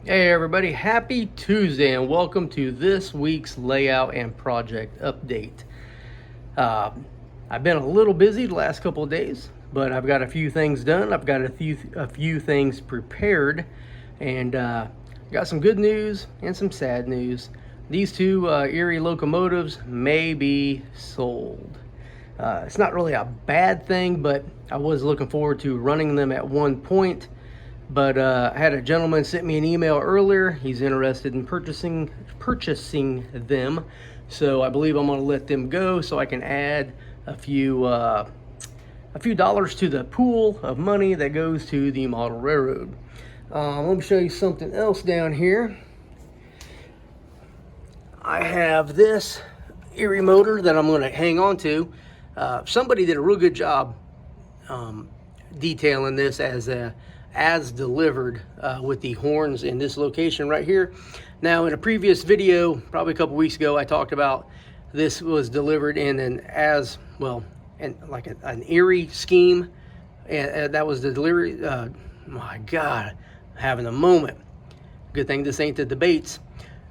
Hey everybody, happy Tuesday and welcome to this week's layout and project update. Uh, I've been a little busy the last couple of days, but I've got a few things done. I've got a few things prepared, and got some good news and some sad news. These two Eerie locomotives may be sold. It's not really a bad thing, but I was looking forward to running them at one point. But I had a gentleman sent me an email earlier. He's interested in purchasing them, so I believe I'm going to let them go so I can add a few dollars to the pool of money that goes to the model railroad. Let me show you something else down here. I have this Eerie motor that I'm going to hang on to. Somebody did a real good job detailing this as delivered with the horns in this location right here. Now, in a previous video, probably a couple weeks ago, I talked about this was delivered in an an Eerie scheme, and that was the delivery. My God, I'm having a moment. Good thing this ain't the debates.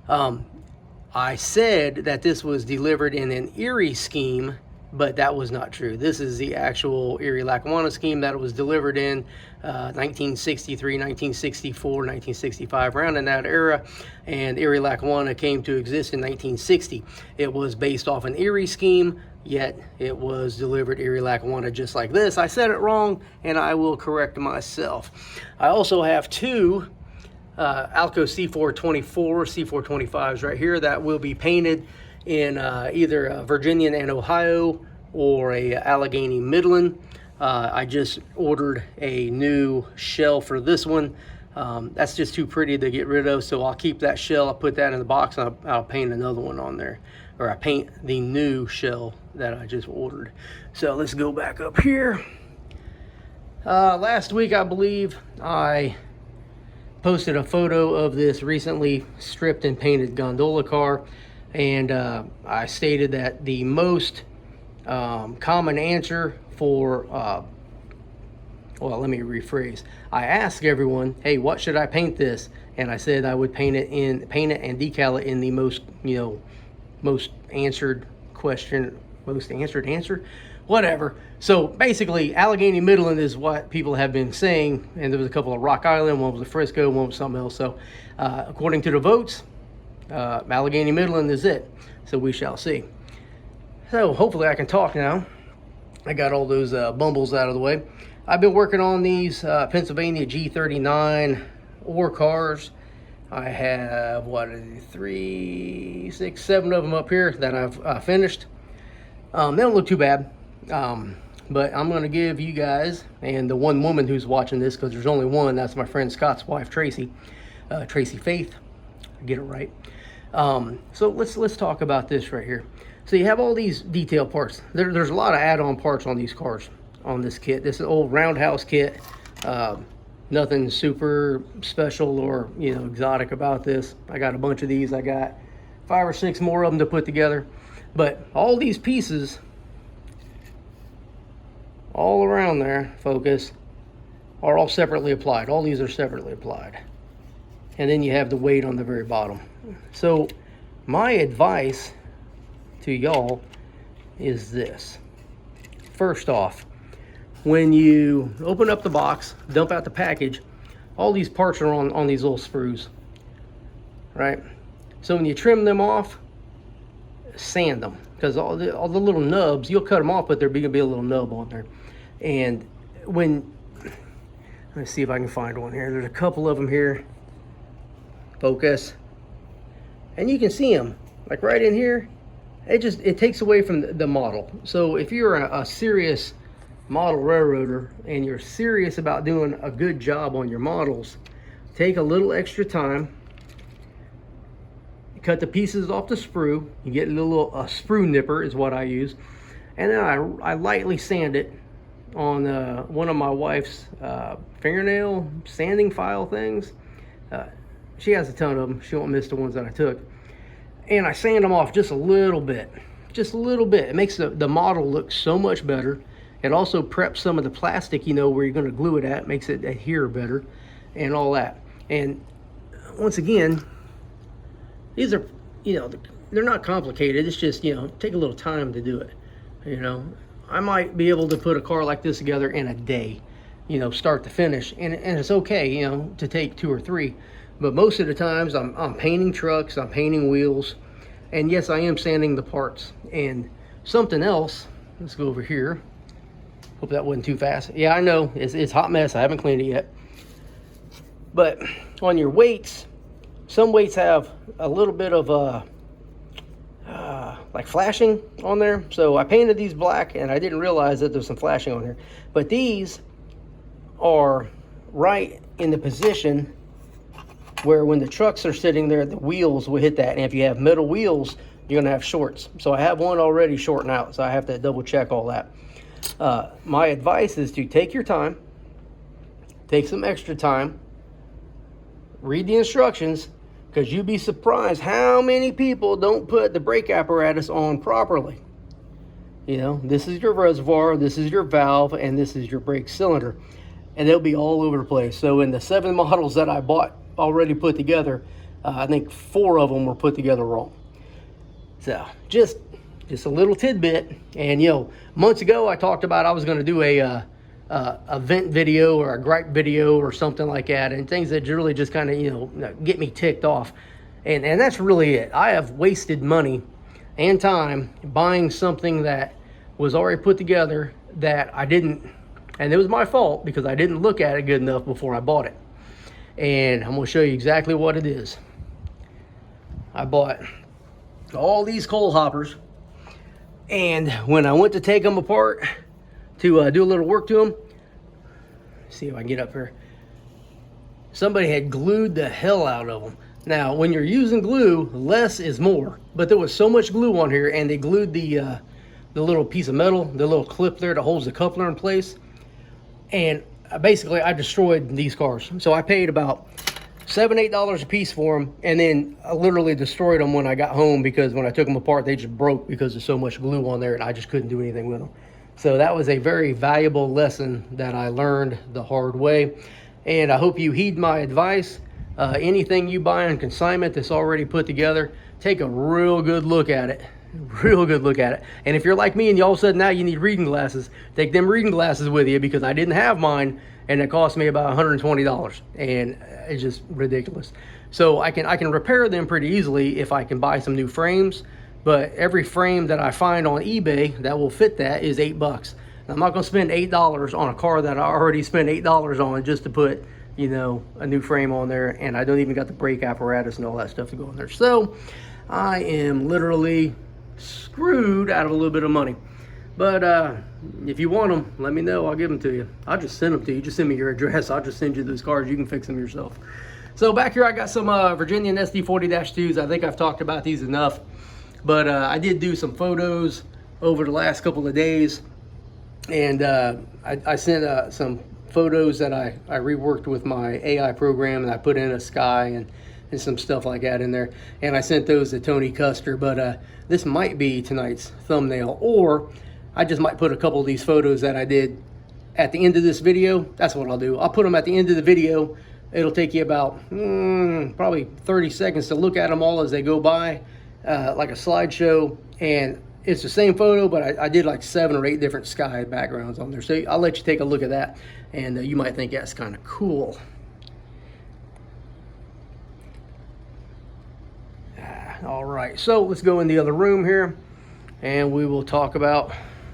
I said that this was delivered in an Eerie scheme, but that was not true. This is the actual Eerie Lackawanna scheme that it was delivered in 1963, 1964, 1965, around in that era. And Eerie Lackawanna came to exist in 1960. It was based off an Eerie scheme, yet it was delivered Eerie Lackawanna just like this. I said it wrong, and I will correct myself. I also have two Alco C424, C425s right here that will be painted in either Virginia and Ohio or a Allegheny Midland. I just ordered a new shell for this one. That's just too pretty to get rid of, so I'll keep that shell. I'll put that in the box, and I'll paint another one on there, or I paint the new shell that I just ordered. So let's go back up here. Last week, I believe, I posted a photo of this recently stripped and painted gondola car, and I stated that the most common answer for well, let me rephrase. I asked everyone, hey, what should I paint this? And I said I would paint it and decal it in the most answered answer, whatever. So basically, Allegheny Midland is what people have been saying, and there was a couple of Rock Island, one was a Frisco, one was something else. So according to the votes, Allegheny Midland is it. So we shall see. So hopefully I can talk now. I got all those bumbles out of the way. I've been working on these Pennsylvania G39 ore cars. I have, 3, 6, 7 of them up here that I've finished. They don't look too bad. But I'm going to give you guys, and the one woman who's watching this, because there's only one, that's my friend Scott's wife, Tracy. Tracy Faith. Get it right. So let's talk about this right here. So you have all these detail parts. There's a lot of add-on parts on these cars, on this kit. This is an old roundhouse kit. Nothing super special or exotic about this. I got a bunch of these. I got 5 or 6 more of them to put together. But all these pieces, all around there, focus, are all separately applied. All these are separately applied. And then you have the weight on the very bottom. So my advice to y'all is this. First off, when you open up the box, dump out the package, all these parts are on these little sprues, right? So when you trim them off, sand them, because all the little nubs, you'll cut them off, but there'll be a little nub on there. And let's see if I can find one here. There's a couple of them here. Focus. And you can see them, like right in here. It takes away from the model. So if you're a serious model railroader and you're serious about doing a good job on your models, take a little extra time, cut the pieces off the sprue. You get a little sprue nipper is what I use, and then I lightly sand it on one of my wife's fingernail sanding file things. She has a ton of them. She won't miss the ones that I took. And I sand them off just a little bit. Just a little bit. It makes the model look so much better. It also preps some of the plastic, where you're going to glue it at. Makes it adhere better and all that. And once again, these are, they're not complicated. It's just, take a little time to do it. I might be able to put a car like this together in a day, start to finish, and it's okay, to take 2 or 3. But most of the times I'm painting trucks, I'm painting wheels, and yes, I am sanding the parts. And something else, let's go over here. Hope that wasn't too fast. Yeah, I know, it's a hot mess. I haven't cleaned it yet. But on your weights, some weights have a little bit of like flashing on there. So I painted these black, and I didn't realize that there's some flashing on here. But these are right in the position where when the trucks are sitting there, the wheels will hit that. And if you have metal wheels, you're gonna have shorts. So I have one already shorting out, so I have to double check all that. My advice is to take your time, take some extra time, read the instructions, because you'd be surprised how many people don't put the brake apparatus on properly. This is your reservoir, this is your valve, and this is your brake cylinder. And they'll be all over the place. So in the 7 models that I bought already put together, I think 4 of them were put together wrong. So just a little tidbit. And months ago I talked about I was going to do a vent video or a gripe video or something like that, and things that really just kind of get me ticked off, and that's really it. I have wasted money and time buying something that was already put together that I didn't, and it was my fault because I didn't look at it good enough before I bought it. And I'm going to show you exactly what it is. I bought all these coal hoppers, and when I went to take them apart to do a little work to them, see if I can get up here, somebody had glued the hell out of them. Now, when you're using glue, less is more, but there was so much glue on here, and they glued the little piece of metal, the little clip there that holds the coupler in place, and basically I destroyed these cars. So I paid about $7-8 a piece for them, and then I literally destroyed them when I got home, because when I took them apart they just broke because there's so much glue on there, and I just couldn't do anything with them. So that was a very valuable lesson that I learned the hard way, and I hope you heed my advice. Anything you buy on consignment that's already put together, take a real good look at it. And if you're like me and all of a sudden now you need reading glasses, take them reading glasses with you, because I didn't have mine and it cost me about $120, and it's just ridiculous. So I can repair them pretty easily if I can buy some new frames. But every frame that I find on eBay that will fit that is $8. Now, I'm not going to spend $8 on a car that I already spent $8 on just to put, a new frame on there, and I don't even got the brake apparatus and all that stuff to go on there. So I am literally screwed out of a little bit of money. But if you want them, let me know. I'll give them to you. I'll just send them to you. Just send me your address. I'll just send you those cars. You can fix them yourself. So back here I got some Virginian SD40-2s. I think I've talked about these enough. But I did do some photos over the last couple of days, and I sent some photos that I reworked with my AI program, and I put in a sky and some stuff like that in there, and I sent those to Tony Custer. But this might be tonight's thumbnail, or I just might put a couple of these photos that I did at the end of this video. That's what I'll do. I'll put them at the end of the video. It'll take you about probably 30 seconds to look at them all as they go by. Like a slideshow, and it's the same photo, but I did like 7 or 8 different sky backgrounds on there. So I'll let you take a look at that, and you might think that's kind of cool. All right, so let's go in the other room here, and we will talk about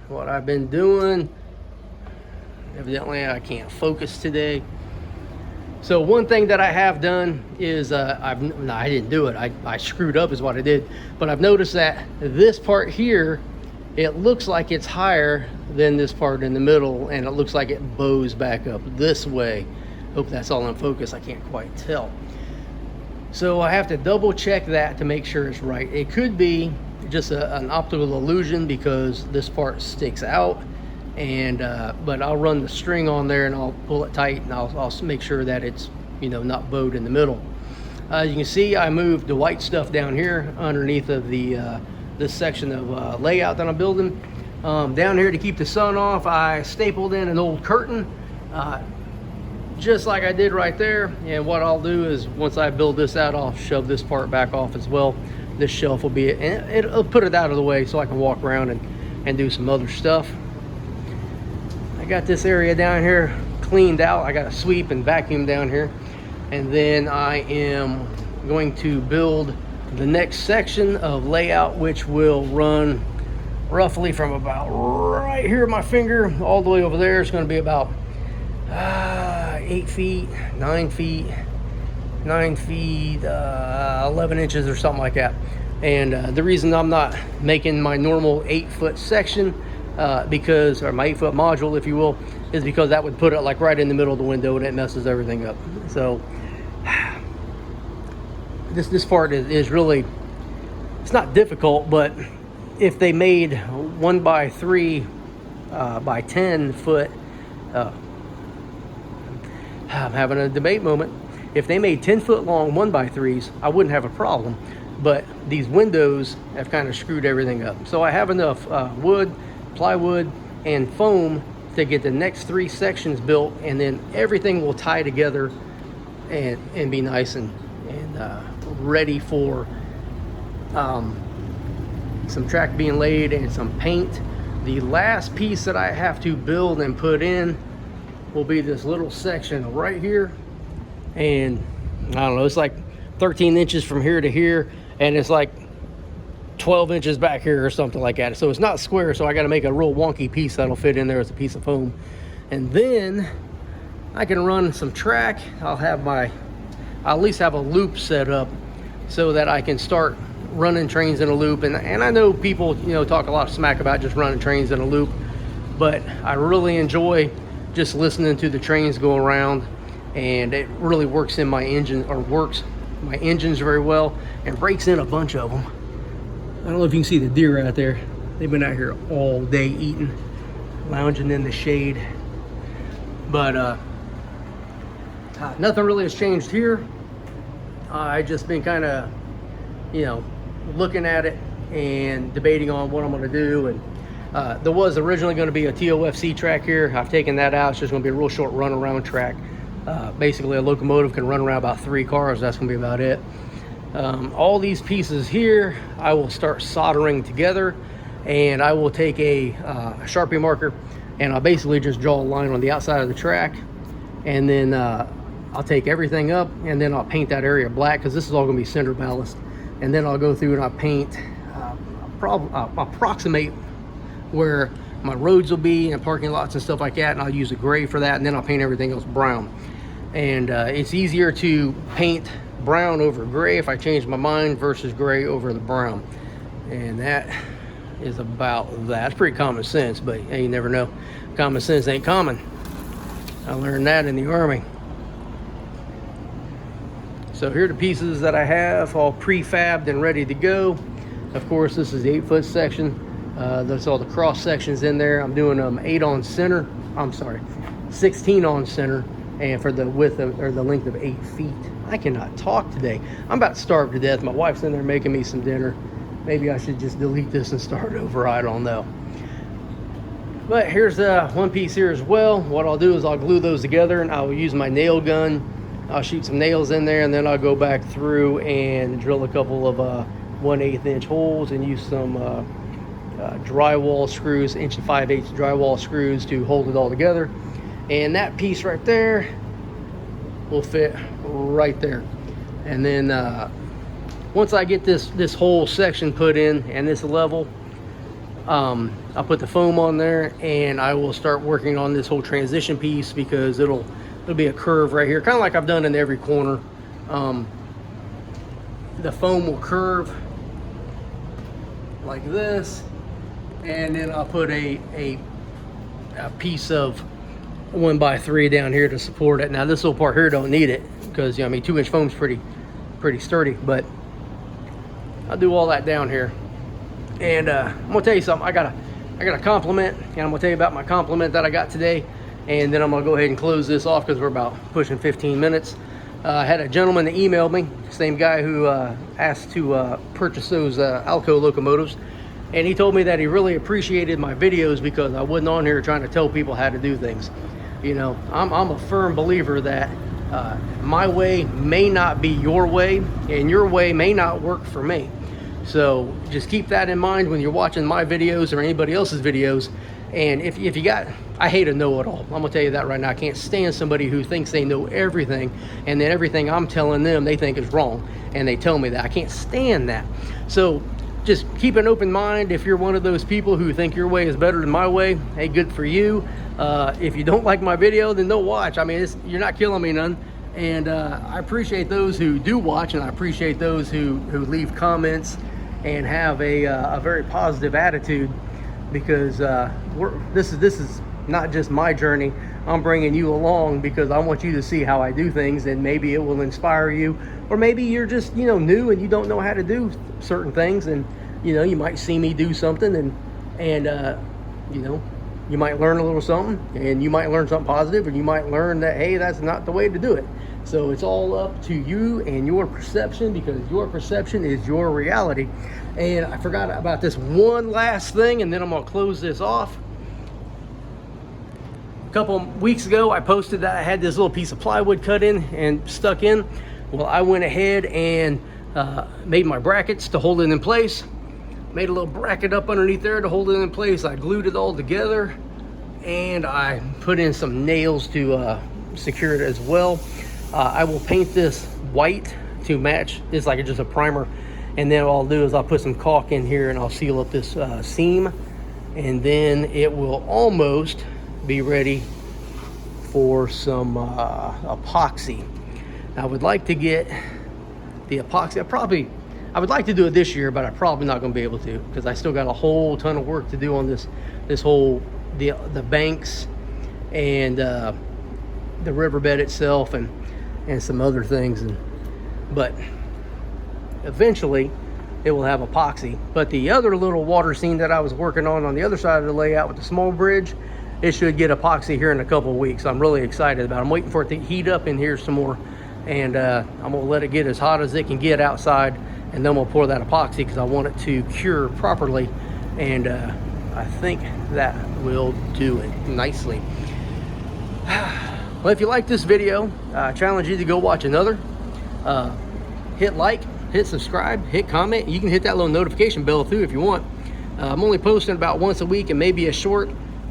what I've been doing. Evidently, I can't focus today. So one thing that I have done is, I didn't do it. I screwed up is what I did. But I've noticed that this part here, it looks like it's higher than this part in the middle, and it looks like it bows back up this way. Hope that's all in focus. I can't quite tell. So I have to double check that to make sure it's right. It could be just an optical illusion because this part sticks out. And but I'll run the string on there and I'll pull it tight, and I'll make sure that it's not bowed in the middle. As you can see, I moved the white stuff down here underneath of the this section of layout that I'm building. Down here, to keep the sun off, I stapled in an old curtain. just like I did right there. And what I'll do is once I build this out, I'll shove this part back off as well. This shelf will be, and it'll put it out of the way so I can walk around and do some other stuff. I got this area down here cleaned out. I got a sweep and vacuum down here. And then I am going to build the next section of layout, which will run roughly from about right here at my finger all the way over there. It's going to be about 8 feet, 9 feet, 9 feet, 11 inches or something like that. And the reason I'm not making my normal 8-foot section or my 8-foot module, if you will, is because that would put it like right in the middle of the window and it messes everything up. So this part is really, it's not difficult, but if they made 1 by 3 by 10 foot, I'm having a debate moment. If they made 10-foot long 1 by 3s, I wouldn't have a problem. But these windows have kind of screwed everything up. So I have enough wood, plywood, and foam to get the next 3 sections built, and then everything will tie together and be nice and ready for some track being laid and some paint. The last piece that I have to build and put in will be this little section right here, and I don't know, it's like 13 inches from here to here, and it's like 12 inches back here or something like that. So it's not square, so I got to make a real wonky piece that'll fit in there as a piece of foam. And then I can run some track. I'll at least have a loop set up so that I can start running trains in a loop. And I know people, talk a lot of smack about just running trains in a loop, but I really enjoy just listening to the trains go around, and it really works in my engine, or works my engines very well, and breaks in a bunch of them. I don't know if you can see the deer out there. They've been out here all day eating, lounging in the shade. But nothing really has changed here. I just been kind of, looking at it and debating on what I'm going to do. And there was originally going to be a TOFC track here. I've taken that out. It's just going to be a real short run around track. Basically, a locomotive can run around about 3 cars. That's going to be about it. All these pieces here, I will start soldering together, and I will take a Sharpie marker, and I'll basically just draw a line on the outside of the track, and then I'll take everything up, and then I'll paint that area black, because this is all going to be center ballast. And then I'll go through and I'll paint, approximate where my roads will be and parking lots and stuff like that, and I'll use a gray for that, and then I'll paint everything else brown. And it's easier to paint brown over gray if I change my mind versus gray over the brown. And that is about that. It's pretty common sense, but hey, you never know. Common sense ain't common. I learned that in the Army. So here are the pieces that I have all prefabbed and ready to go. Of course, this is the 8-foot section. There's all the cross sections in there. I'm doing 16 on center, and for the width of, or the length of 8 feet. I cannot talk today. I'm about starved to death. My wife's in there making me some dinner. Maybe I should just delete this and start over. I don't know. But here's one piece here as well. What I'll do is I'll glue those together, and I'll use my nail gun. I'll shoot some nails in there, and then I'll go back through and drill a couple of 1/8 inch holes and use some drywall screws, 1 5/8 drywall screws to hold it all together. And that piece right there will fit right there. And then once I get this whole section put in and this level, I'll put the foam on there, and I will start working on this whole transition piece, because it'll be a curve right here, kind of like I've done in every corner. The foam will curve like this, and then I'll put a piece of 1x3 down here to support it. Now this little part here don't need it, because 2-inch foam's pretty sturdy, but I'll do all that down here. And I'm gonna tell you something. I got a compliment, and I'm gonna tell you about my compliment that I got today, and then I'm gonna go ahead and close this off because we're about pushing 15 minutes. I had a gentleman that emailed me, same guy who asked to purchase those Alco locomotives, and he told me that he really appreciated my videos because I wasn't on here trying to tell people how to do things. You know, I'm a firm believer that my way may not be your way, and your way may not work for me. So just keep that in mind when you're watching my videos or anybody else's videos. And if you got, I hate a know-it-all. I'm gonna tell you that right now. I can't stand somebody who thinks they know everything, and then everything I'm telling them they think is wrong, and they tell me that. I can't stand that. So just keep an open mind. If you're one of those people who think your way is better than my way, hey, good for you. If you don't like my video, then don't watch. I mean, you're not killing me none. And I appreciate those who do watch, and I appreciate those who leave comments and have a very positive attitude, because this is not just my journey. I'm bringing you along because I want you to see how I do things, and maybe it will inspire you. Or maybe you're just, you know, new and you don't know how to do certain things, and you know, you might see me do something, and you know, you might learn a little something, and you might learn something positive, and you might learn that, hey, that's not the way to do it. So it's all up to you and your perception, because your perception is your reality. And I forgot about this one last thing, and then I'm gonna close this off. A couple weeks ago, I posted that I had this little piece of plywood cut in and stuck in. Well, I went ahead and made my brackets to hold it in place. Made a little bracket up underneath there to hold it in place. I glued it all together, and I put in some nails to secure it as well. I will paint this white to match. It's like just a primer, and then what I'll do is I'll put some caulk in here, and I'll seal up this seam, and then it will almost be ready for some epoxy. I would like to get the epoxy. I would like to do it this year, but I'm probably not going to be able to, because I still got a whole ton of work to do on this whole the banks and the riverbed itself, and some other things. But eventually it will have epoxy. But the other little water scene that I was working on the other side of the layout with the small bridge, it should get epoxy here in a couple of weeks. I'm really excited about it. I'm waiting for it to heat up in here some more, and I'm gonna let it get as hot as it can get outside, and then we'll pour that epoxy, because I want it to cure properly, and I think that will do it nicely. Well, if you like this video, I challenge you to go watch another. Hit like, hit subscribe, hit comment. You can hit that little notification bell too if you want. I'm only posting about once a week, and maybe a short.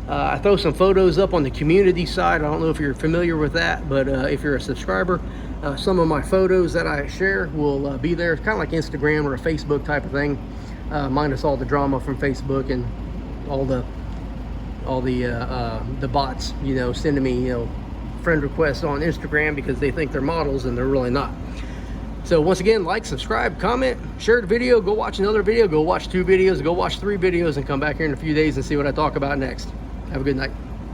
I throw some photos up on the community side. I don't know if you're familiar with that, but if you're a subscriber, some of my photos that I share will be there. It's kind of like Instagram or a Facebook type of thing, minus all the drama from Facebook and all the bots, you know, sending me, you know, friend requests on Instagram because they think they're models and they're really not. So once again, like, subscribe, comment, share the video, go watch another video, go watch 2 videos, go watch 3 videos, and come back here in a few days and see what I talk about next. Have a good night.